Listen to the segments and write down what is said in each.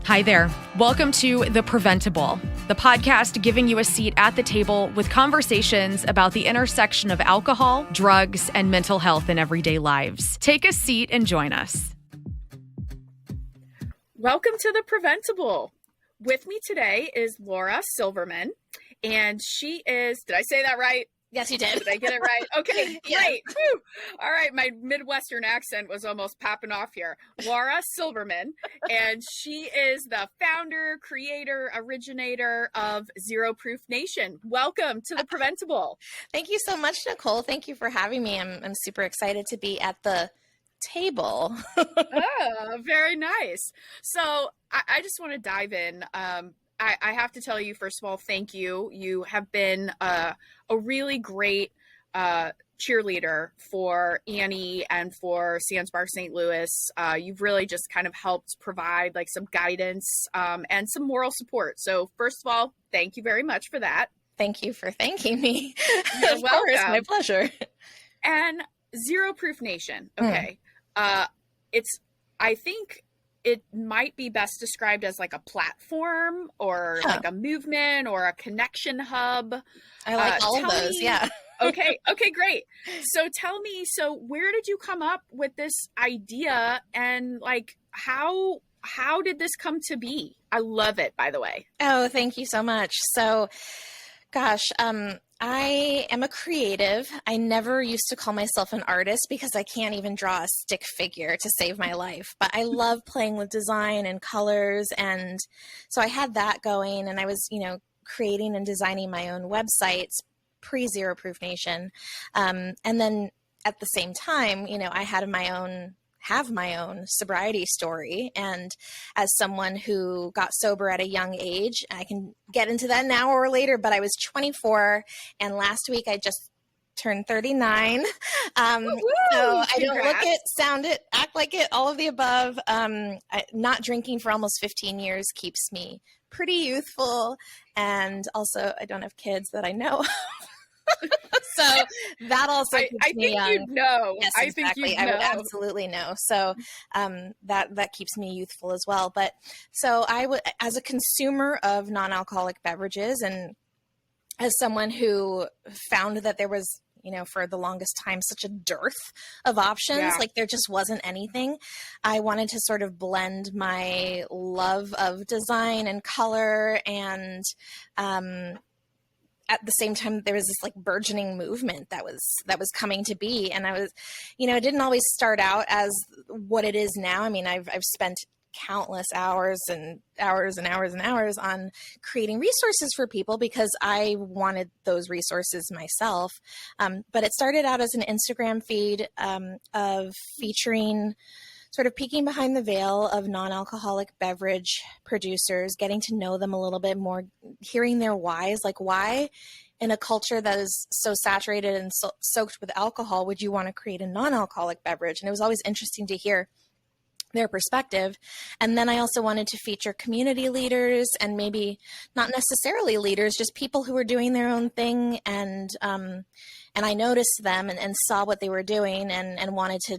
Hi there. Welcome to The Preventable, the podcast giving you a seat at the table with conversations about the intersection of alcohol, drugs, and mental health in everyday lives. Take a seat and join us. Welcome to The Preventable. With me today is Laura Silverman, and she is, did I say that right? Yes, you did. Did I get it right? Okay, Yes. great. Woo. All right, my Midwestern accent was almost popping off here. Laura Silverman, and she is the founder, creator, originator of Zero Proof Nation. Welcome to The Preventable. Thank you so much, Nicole. Thank you for having me. I'm super excited to be at the table. Oh, very nice. So I just want to dive in. I have to tell you, first of all, thank you. You have been a really great cheerleader for Annie and for Sands Bar St. Louis. You've really just kind of helped provide like some guidance and some moral support. So first of all, thank you very much for that. Thank you for thanking me. You're Of course, welcome. my pleasure. And Zero Proof Nation. Okay. I think it might be best described as like a platform or like a movement or a connection hub. I like all of those. Yeah. Okay, great. So tell me, where did you come up with this idea, and like how did this come to be? I love it, by the way. Oh, thank you so much. So, gosh, I am a creative. I never used to call myself an artist because I can't even draw a stick figure to save my life. But I love playing with design and colors. And so I had that going, and I was, creating and designing my own websites pre-Zero Proof Nation. And then at the same time, I have my own sobriety story. And as someone who got sober at a young age, I can get into that now or later, but I was 24 and last week I just turned 39. So I don't look it, sound it, act like it, all of the above. Not drinking for almost 15 years keeps me pretty youthful. And also I don't have kids that I know. So that also keeps me young. You'd know. Yes, I exactly. think you'd know. I would absolutely know. So that keeps me youthful as well. But so I would, as a consumer of non-alcoholic beverages, and as someone who found that there was, for the longest time, such a dearth of options, like there just wasn't anything. I wanted to sort of blend my love of design and color and at the same time, there was this like burgeoning movement that was coming to be. And I was, it didn't always start out as what it is now. I mean, I've spent countless hours and hours and hours and hours on creating resources for people because I wanted those resources myself. But it started out as an Instagram feed of featuring sort of peeking behind the veil of non-alcoholic beverage producers, getting to know them a little bit more, hearing their whys, like why in a culture that is so saturated and soaked with alcohol would you want to create a non-alcoholic beverage? And it was always interesting to hear their perspective. And then I also wanted to feature community leaders and maybe not necessarily leaders, just people who were doing their own thing. And I noticed them and saw what they were doing and wanted to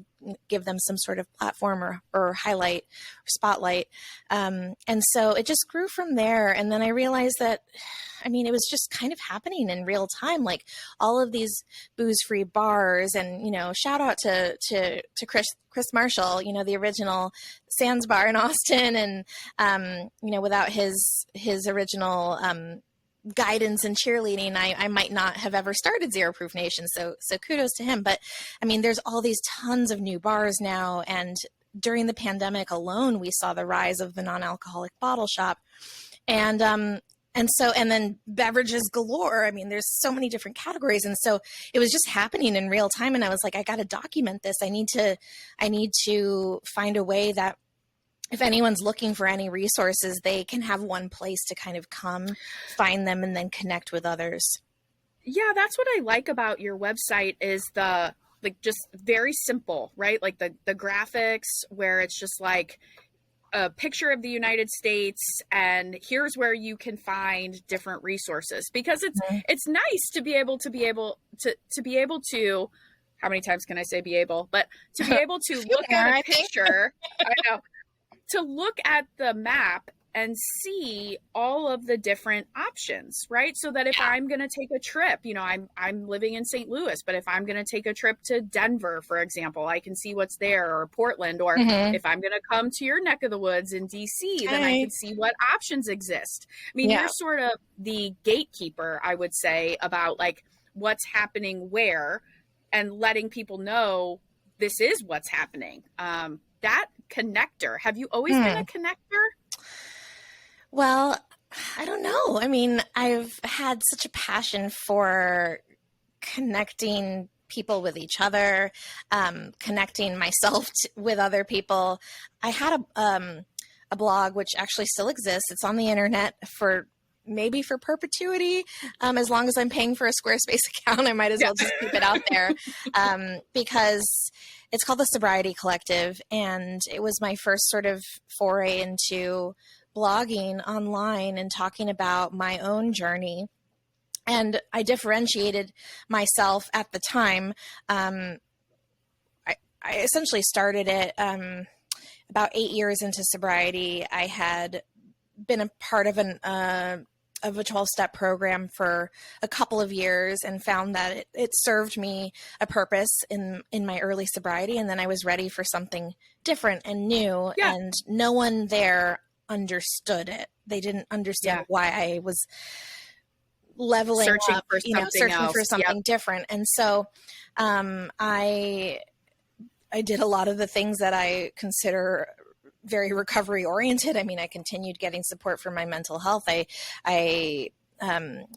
give them some sort of platform or highlight, or spotlight. And so it just grew from there. And then I realized that, it was just kind of happening in real time, like all of these booze-free bars and, shout out to Chris Marshall, the original Sands Bar in Austin. And, without his original guidance and cheerleading, I might not have ever started Zero Proof Nation. So kudos to him. But there's all these tons of new bars now. And during the pandemic alone, we saw the rise of the non-alcoholic bottle shop. And then beverages galore. There's so many different categories. And so it was just happening in real time. And I was like, I got to document this. I need to find a way that if anyone's looking for any resources, they can have one place to kind of come find them and then connect with others. Yeah, that's what I like about your website is just very simple, right? Like the graphics where it's just like a picture of the United States and here's where you can find different resources, because it's nice to be able to how many times can I say be able, but to be able to look at a picture, I know, to look at the map and see all of the different options, right? So that if I'm going to take a trip, I'm living in St. Louis, but if I'm going to take a trip to Denver, for example, I can see what's there, or Portland, or if I'm going to come to your neck of the woods in DC, then I can see what options exist. I mean, you're sort of the gatekeeper, I would say, about like what's happening where, and letting people know this is what's happening. That connector, have you always been a connector? Well, I don't know. I mean, I've had such a passion for connecting people with each other, connecting myself with other people. I had a blog, which actually still exists. It's on the internet maybe for perpetuity. As long as I'm paying for a Squarespace account, I might as well just keep it out there, because it's called the Sobriety Collective. And it was my first sort of foray into blogging online and talking about my own journey. And I differentiated myself at the time. I essentially started it about 8 years into sobriety. I had been a part of a 12-step program for a couple of years and found that it served me a purpose in my early sobriety. And then I was ready for something different and new. Yeah. And no one there understood it. They didn't understand why I was leveling searching up, for something different. And so I did a lot of the things that I consider very recovery oriented. I mean, I continued getting support for my mental health. I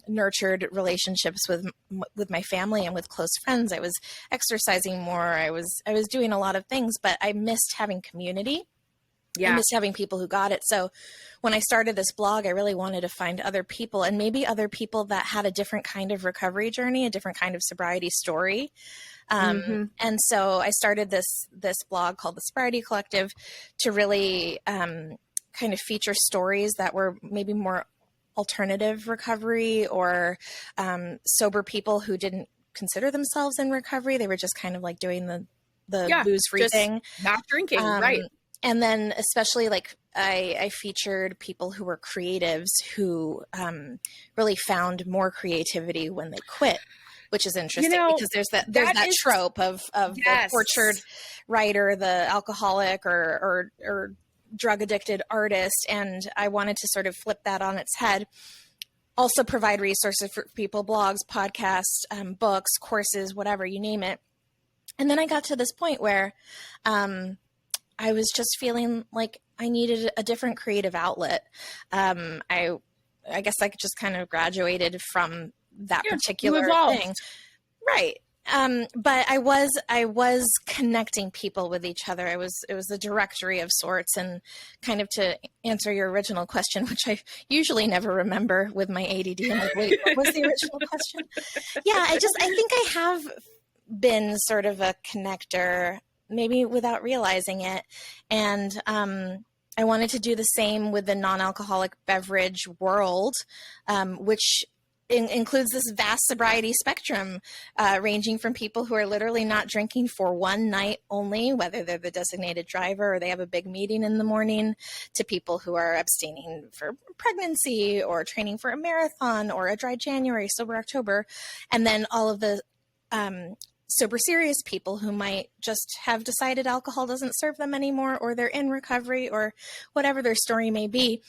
nurtured relationships with my family and with close friends. I was exercising more. I was doing a lot of things, but I missed having community. I missed having people who got it. So when I started this blog, I really wanted to find other people, and maybe other people that had a different kind of recovery journey, a different kind of sobriety story. And so I started this blog called the Sobriety Collective to really kind of feature stories that were maybe more alternative recovery, or sober people who didn't consider themselves in recovery. They were just kind of like doing the booze-free thing. Not drinking, right. And then especially like I featured people who were creatives who really found more creativity when they quit, which is interesting because there's that trope of the tortured writer, the alcoholic or drug addicted artist. And I wanted to sort of flip that on its head. Also provide resources for people, blogs, podcasts, books, courses, whatever, you name it. And then I got to this point where I was just feeling like I needed a different creative outlet. I guess I just kind of graduated from that particular thing. Right. But I was connecting people with each other. It was a directory of sorts. And kind of to answer your original question, which I usually never remember with my ADD. I'm like, wait, what was the original question? Yeah, I think I have been sort of a connector, maybe without realizing it. And I wanted to do the same with the non-alcoholic beverage world, which includes this vast sobriety spectrum, ranging from people who are literally not drinking for one night only, whether they're the designated driver or they have a big meeting in the morning, to people who are abstaining for pregnancy or training for a marathon or a dry January, sober October, and then all of the sober serious people who might just have decided alcohol doesn't serve them anymore, or they're in recovery, or whatever their story may be.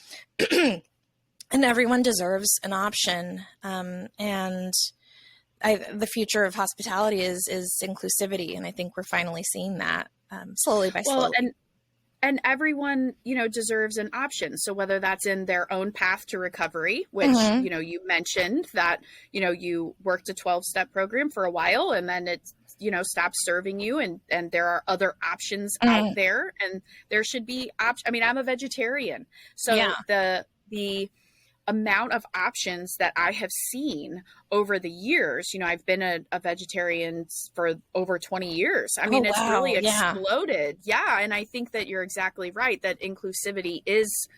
And everyone deserves an option. And the future of hospitality is inclusivity. And I think we're finally seeing that slowly by slowly. And everyone, deserves an option. So whether that's in their own path to recovery, which, you mentioned that, you worked a 12-step program for a while and then it, stopped serving you, and there are other options out there, and there should be I mean, I'm a vegetarian. So the amount of options that I have seen over the years, I've been a vegetarian for over 20 years. I mean, it's really exploded. Yeah. And I think that you're exactly right, that inclusivity is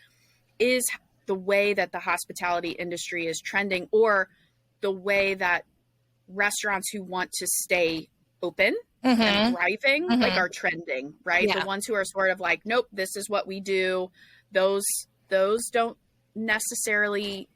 the way that the hospitality industry is trending, or the way that restaurants who want to stay open and thriving, like, are trending, right? The ones who are sort of like, nope, this is what we do. Those those don't necessarily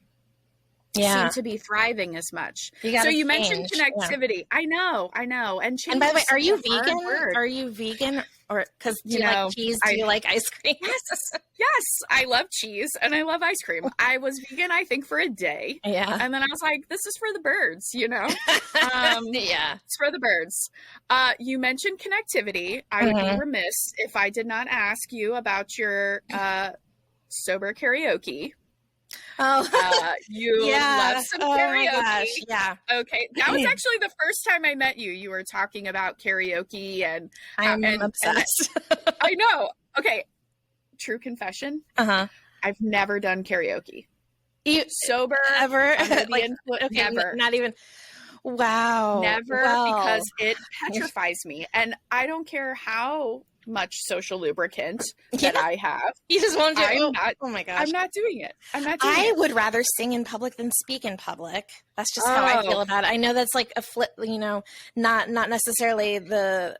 seem to be thriving as much. So you mentioned connectivity. Yeah. I know. And by the way, are you vegan? Are you vegan? Or because do you like cheese? Do you like ice cream? Yes, I love cheese and I love ice cream. I was vegan, I think, for a day. Yeah. And then I was like, this is for the birds, Yeah. It's for the birds. You mentioned connectivity. I would be remiss if I did not ask you about your sober karaoke. Oh, you love some karaoke. My gosh. Yeah. Okay. That was actually the first time I met you. You were talking about karaoke and I'm obsessed. And I know. Okay. True confession. I've never done karaoke. You sober ever? Like, never. Not even. Wow. Never, because it petrifies me, and I don't care how much social lubricant that I have. You just won't do it. Oh my gosh. I'm not doing it. I would rather sing in public than speak in public. That's just how I feel about it. I know that's like a flip, not necessarily the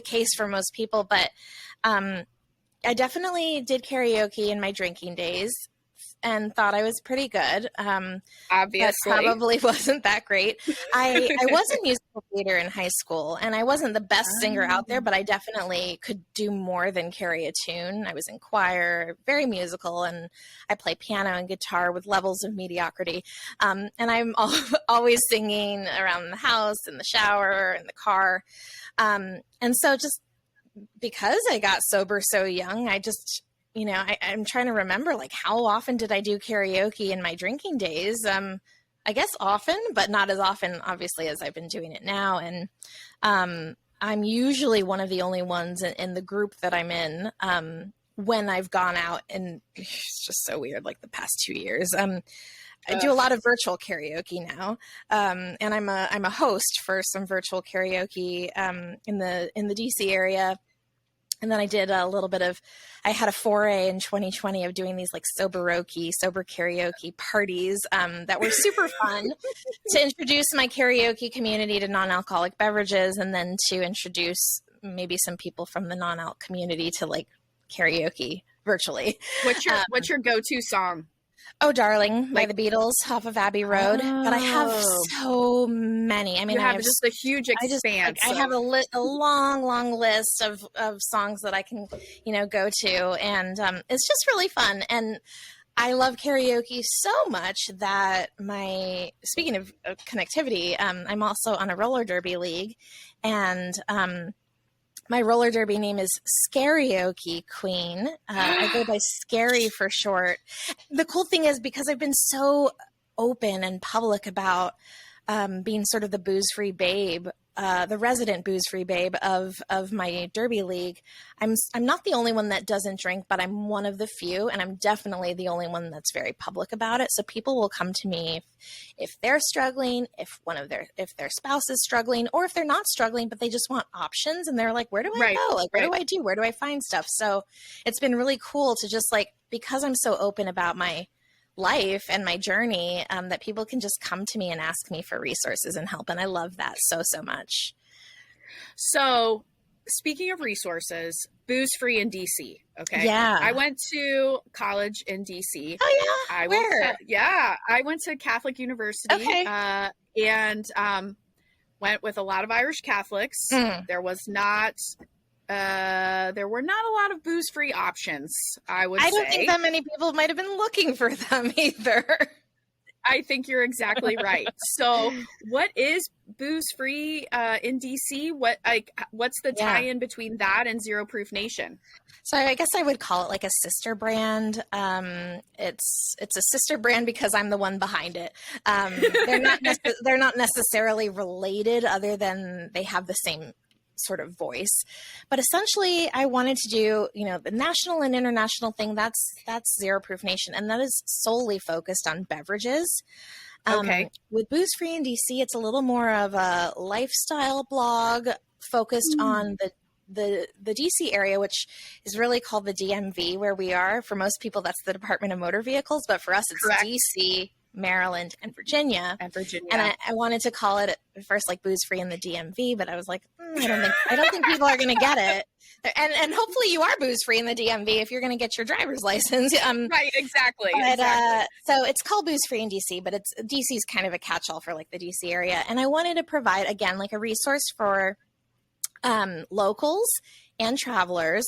case for most people, but I definitely did karaoke in my drinking days and thought I was pretty good. Obviously. But probably wasn't that great. I was a musical theater in high school, and I wasn't the best singer out there, but I definitely could do more than carry a tune. I was in choir, very musical, and I play piano and guitar with levels of mediocrity. And I'm always singing around the house, in the shower, in the car. And so just because I got sober so young, I just... I'm trying to remember, like, how often did I do karaoke in my drinking days? I guess often, but not as often, obviously, as I've been doing it now. And I'm usually one of the only ones in the group that I'm in when I've gone out, and it's just so weird, like the past 2 years. I do a lot of virtual karaoke now, and I'm a host for some virtual karaoke in the DC area. And then I did I had a foray in 2020 of doing these like sober karaoke parties that were super fun to introduce my karaoke community to non-alcoholic beverages, and then to introduce maybe some people from the non-alc community to like karaoke virtually. What's your go-to song? Oh, Darling by the Beatles off of Abbey Road. But I have so many. I mean, I have just a huge expanse. I have a long list of songs that I can, go to. And it's just really fun. And I love karaoke so much that speaking of connectivity, I'm also on a roller derby league. And my roller derby name is Scarioke Queen. I go by Scary for short. The cool thing is, because I've been so open and public about being sort of the booze-free babe, the resident booze-free babe of my derby league, I'm not the only one that doesn't drink, but I'm one of the few, and I'm definitely the only one that's very public about it. So people will come to me if they're struggling, if their spouse is struggling, or if they're not struggling, but they just want options, and they're like, where do I go? Like, what do I do? Where do I find stuff? So it's been really cool to just because I'm so open about my life and my journey, that people can just come to me and ask me for resources and help. And I love that so much. So speaking of resources, booze free in DC. Okay. Yeah. I went to college in DC. Oh yeah. Where? I went to Catholic University. Okay. And went with a lot of Irish Catholics. There were not a lot of booze-free options, I don't think that many people might have been looking for them either. I think you're exactly right. So what is booze-free in DC? What's the tie-in between that and Zero Proof Nation? So I guess I would call it like a sister brand. It's a sister brand because I'm the one behind it. They're not necessarily related, other than they have the same sort of voice. But essentially, I wanted to do, the national and international thing. That's Zero Proof Nation, and that is solely focused on beverages. Okay. With Booze Free in DC, it's a little more of a lifestyle blog focused on the DC area, which is really called the DMV, where we are. For most people, that's the Department of Motor Vehicles, but for us, it's Correct. DC Maryland, and Virginia. And I wanted to call it at first like booze free in the DMV, but I was like, I don't think people are going to get it. And hopefully you are booze free in the DMV if you're going to get your driver's license. Right, exactly. But, so it's called booze free in DC, but DC is kind of a catch-all for like the DC area. And I wanted to provide, again, like a resource for locals and travelers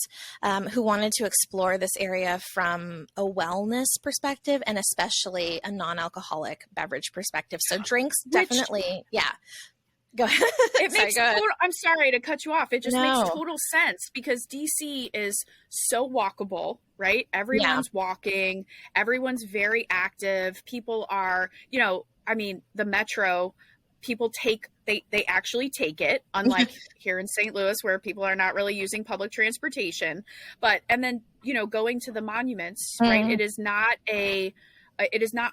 who wanted to explore this area from a wellness perspective and especially a non-alcoholic beverage perspective. So drinks definitely, Go ahead. I'm sorry to cut you off. It just makes total sense because DC is so walkable, right? Everyone's walking. Everyone's very active. People are, the metro, people they actually take it, unlike here in St. Louis where people are not really using public transportation. And then, going to the monuments, right? It is not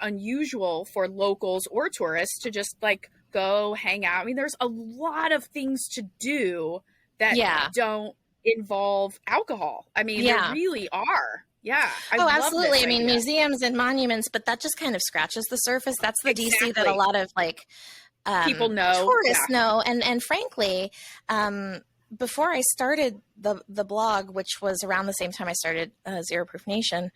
unusual for locals or tourists to just like go hang out. I mean, there's a lot of things to do that don't involve alcohol. I mean, there really are. Yeah. Absolutely. I mean, museums and monuments, but that just kind of scratches the surface. That's the DC that a lot of like people know, tourists know. And frankly, before I started the blog, which was around the same time I started Zero Proof Nation,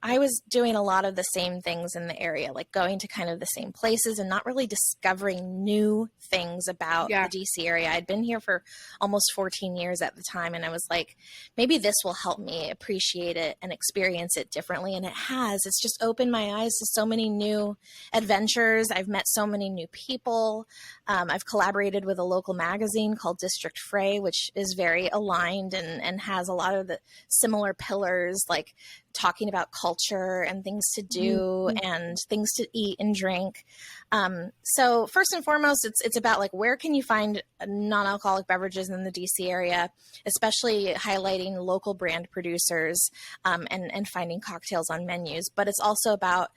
I was doing a lot of the same things in the area, like going to kind of the same places and not really discovering new things about the DC area. I'd been here for almost 14 years at the time. And I was like, maybe this will help me appreciate it and experience it differently. And it has. It's just opened my eyes to so many new adventures. I've met so many new people. I've collaborated with a local magazine called District Fray, which is very aligned and has a lot of the similar pillars, like talking about culture and things to do and things to eat and drink. So first and foremost, it's about like, where can you find non-alcoholic beverages in the DC area, especially highlighting local brand producers and finding cocktails on menus. But it's also about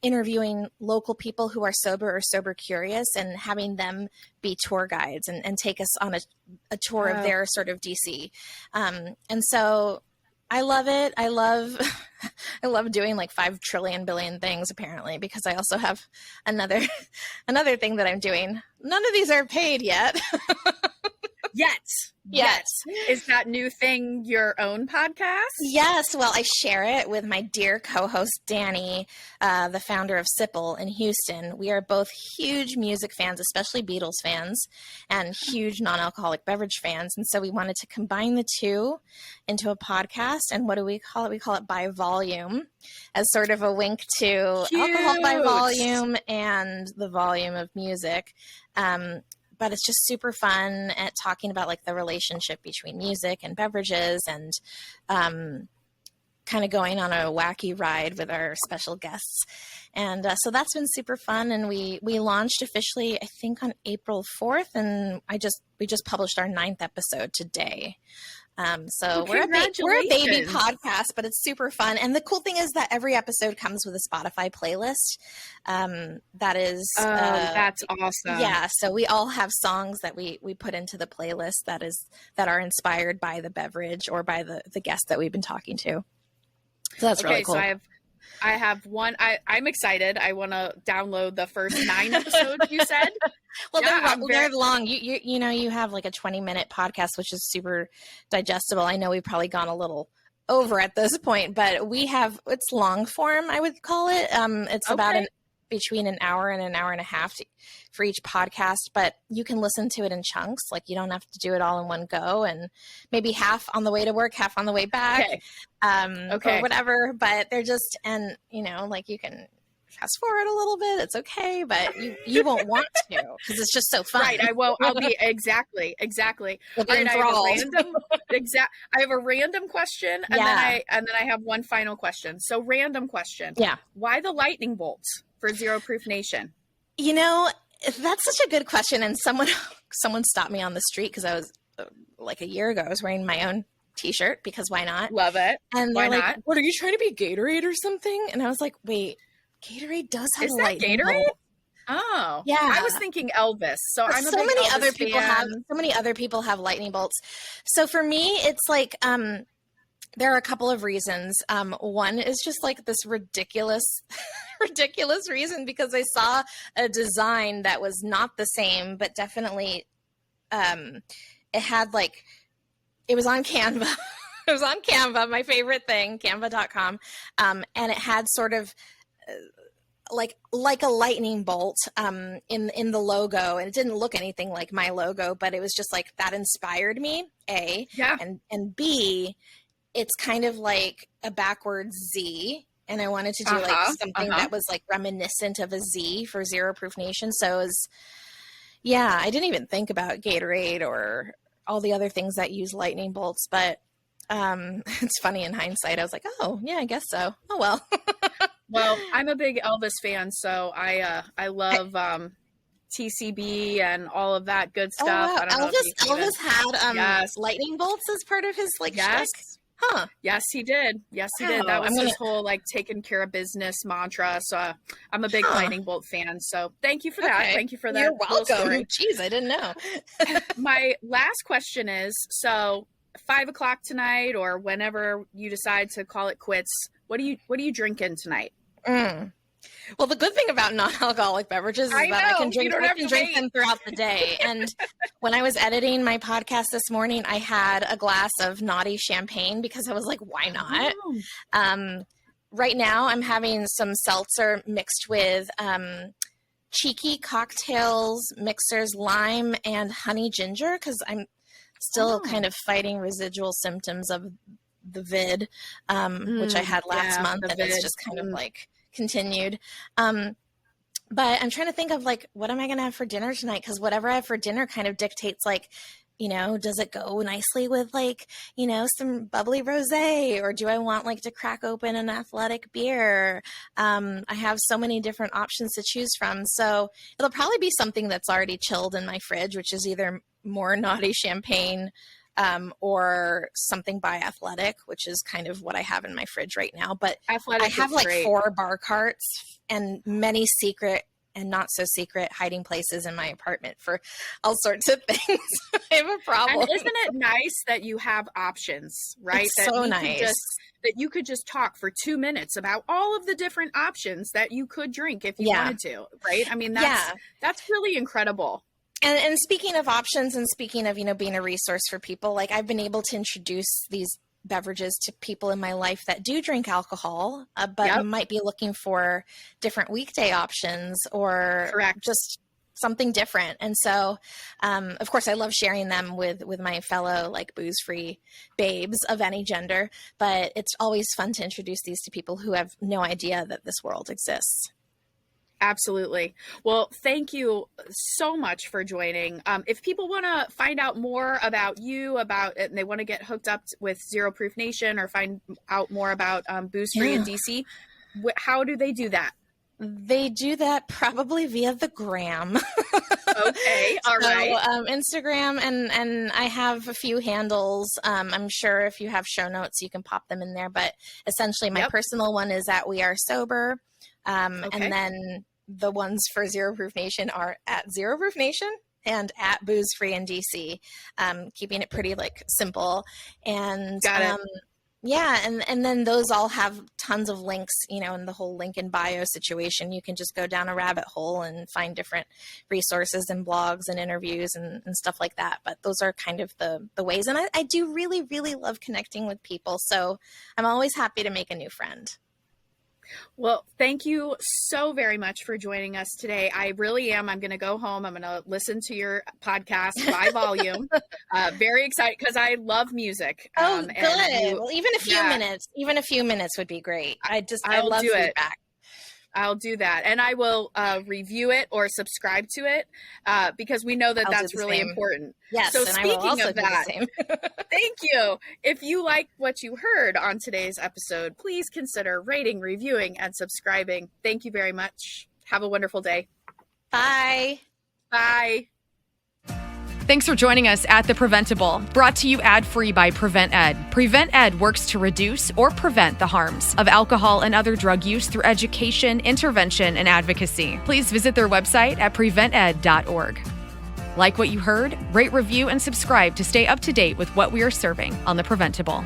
interviewing local people who are sober or sober curious and having them be tour guides and take us on a tour of their sort of DC. And so I love it. I love doing like 5 trillion billion things apparently, because I also have another thing that I'm doing. None of these are paid yet. Yes. Is that new thing your own podcast? Yes. Well, I share it with my dear co-host, Danny, the founder of Sipple in Houston. We are both huge music fans, especially Beatles fans, and huge non-alcoholic beverage fans. And so we wanted to combine the two into a podcast. And what do we call it? We call it By Volume, as sort of a wink to alcohol by volume and the volume of music. But it's just super fun at talking about like the relationship between music and beverages and kind of going on a wacky ride with our special guests. And so that's been super fun. And we launched officially, I think, on April 4th. And we just published our 9th episode today. So we're a baby podcast, but it's super fun. And the cool thing is that every episode comes with a Spotify playlist. That is, that's awesome. Yeah. So we all have songs that we put into the playlist that are inspired by the beverage or by the guest that we've been talking to. So that's really cool. So I have one. I'm excited. I want to download the first 9 episodes you said. Well, they're long. You have like a 20-minute podcast, which is super digestible. I know we've probably gone a little over at this point, but it's long form, I would call it. It's about between an hour and an hour and a half for each podcast, but you can listen to it in chunks. Like you don't have to do it all in one go, and maybe half on the way to work, half on the way back, or whatever. But they're just, and like you can fast forward a little bit. It's okay, but you won't want to because it's just so fun. Right. I'll be exactly. All right, I have a random question, and then I have one final question. So random question. Yeah. Why the lightning bolts for Zero Proof Nation? That's such a good question. And someone stopped me on the street because I was like a year ago, I was wearing my own t-shirt because why not? Love it. And they're like, what, are you trying to be Gatorade or something? And I was like, wait, Gatorade does have a lightning bolt. Oh, yeah. I was thinking Elvis. So I'm so many other people have lightning bolts. So for me, it's like, There are a couple of reasons. One is just like this ridiculous reason, because I saw a design that was not the same, but definitely it had like, it was on Canva. It was on Canva, my favorite thing, canva.com. And it had sort of like a lightning bolt in the logo. And it didn't look anything like my logo, but it was just like, that inspired me, A. Yeah. And B, it's kind of like a backwards Z. And I wanted to do like something that was like reminiscent of a Z for Zero Proof Nation. So it was, yeah, I didn't even think about Gatorade or all the other things that use lightning bolts, but it's funny in hindsight. I was like, oh yeah, I guess so. Oh, well. Well, I'm a big Elvis fan, so I love TCB and all of that good stuff. Oh, wow. I don't know Elvis had lightning bolts as part of his like shtick? Huh. Yes, he did. Yes, he did. That was his whole like taking care of business mantra. So I'm a big lightning bolt fan. So thank you for that. Thank you for that. You're welcome. Jeez, I didn't know. My last question is, so 5:00 tonight, or whenever you decide to call it quits, what are you drinking tonight? Well, the good thing about non-alcoholic beverages is that I can drink them throughout the day. And when I was editing my podcast this morning, I had a glass of naughty champagne because I was like, why not? Oh. Right now, I'm having some seltzer mixed with cheeky cocktails mixers, lime and honey ginger, because I'm still kind of fighting residual symptoms of the vid, which I had last month, and it's just kind of like continued. But I'm trying to think of like, what am I going to have for dinner tonight? Because whatever I have for dinner kind of dictates like, you know, does it go nicely with like, you know, some bubbly rosé, or do I want like to crack open an athletic beer? I have so many different options to choose from. So it'll probably be something that's already chilled in my fridge, which is either more naughty champagne or something by Athletic, which is kind of what I have in my fridge right now. But Athletic, I have like 4 bar carts and many secret and not so secret hiding places in my apartment for all sorts of things. I have a problem. And isn't it nice that you have options, right? It's so nice. That you could just talk for 2 minutes about all of the different options that you could drink if you wanted to, right? I mean, that's really incredible. And speaking of options, and speaking of, you know, being a resource for people, like I've been able to introduce these beverages to people in my life that do drink alcohol, but might be looking for different weekday options or just something different. And so, of course, I love sharing them with my fellow like booze-free babes of any gender, but it's always fun to introduce these to people who have no idea that this world exists. Absolutely. Well, thank you so much for joining. If people want to find out more about you, and they want to get hooked up with Zero Proof Nation, or find out more about Booze Free in DC, how do they do that? They do that probably via the gram. Okay. All right. Instagram, and I have a few handles. I'm sure if you have show notes, you can pop them in there. But essentially, my personal one is at We Are Sober. And then the ones for Zero Proof Nation are at Zero Proof Nation and at Booze Free in DC, keeping it pretty like simple. And Got it. Yeah, and then those all have tons of links, you know, in the whole link in bio situation. You can just go down a rabbit hole and find different resources and blogs and interviews and stuff like that. But those are kind of the ways. And I do really, really love connecting with people. So I'm always happy to make a new friend. Well, thank you so very much for joining us today. I really am. I'm going to go home. I'm going to listen to your podcast by volume. Very excited because I love music. Good. Well, even a few minutes would be great. I love feedback. I'll do that. And I will review it or subscribe to it because we know that that's really important. Yes. So and speaking I will also of that, do the same. Thank you. If you like what you heard on today's episode, please consider rating, reviewing, and subscribing. Thank you very much. Have a wonderful day. Bye. Bye. Thanks for joining us at The Preventable, brought to you ad-free by Prevent+Ed. Prevent+Ed works to reduce or prevent the harms of alcohol and other drug use through education, intervention, and advocacy. Please visit their website at prevented.org. Like what you heard? Rate, review, and subscribe to stay up to date with what we are serving on The Preventable.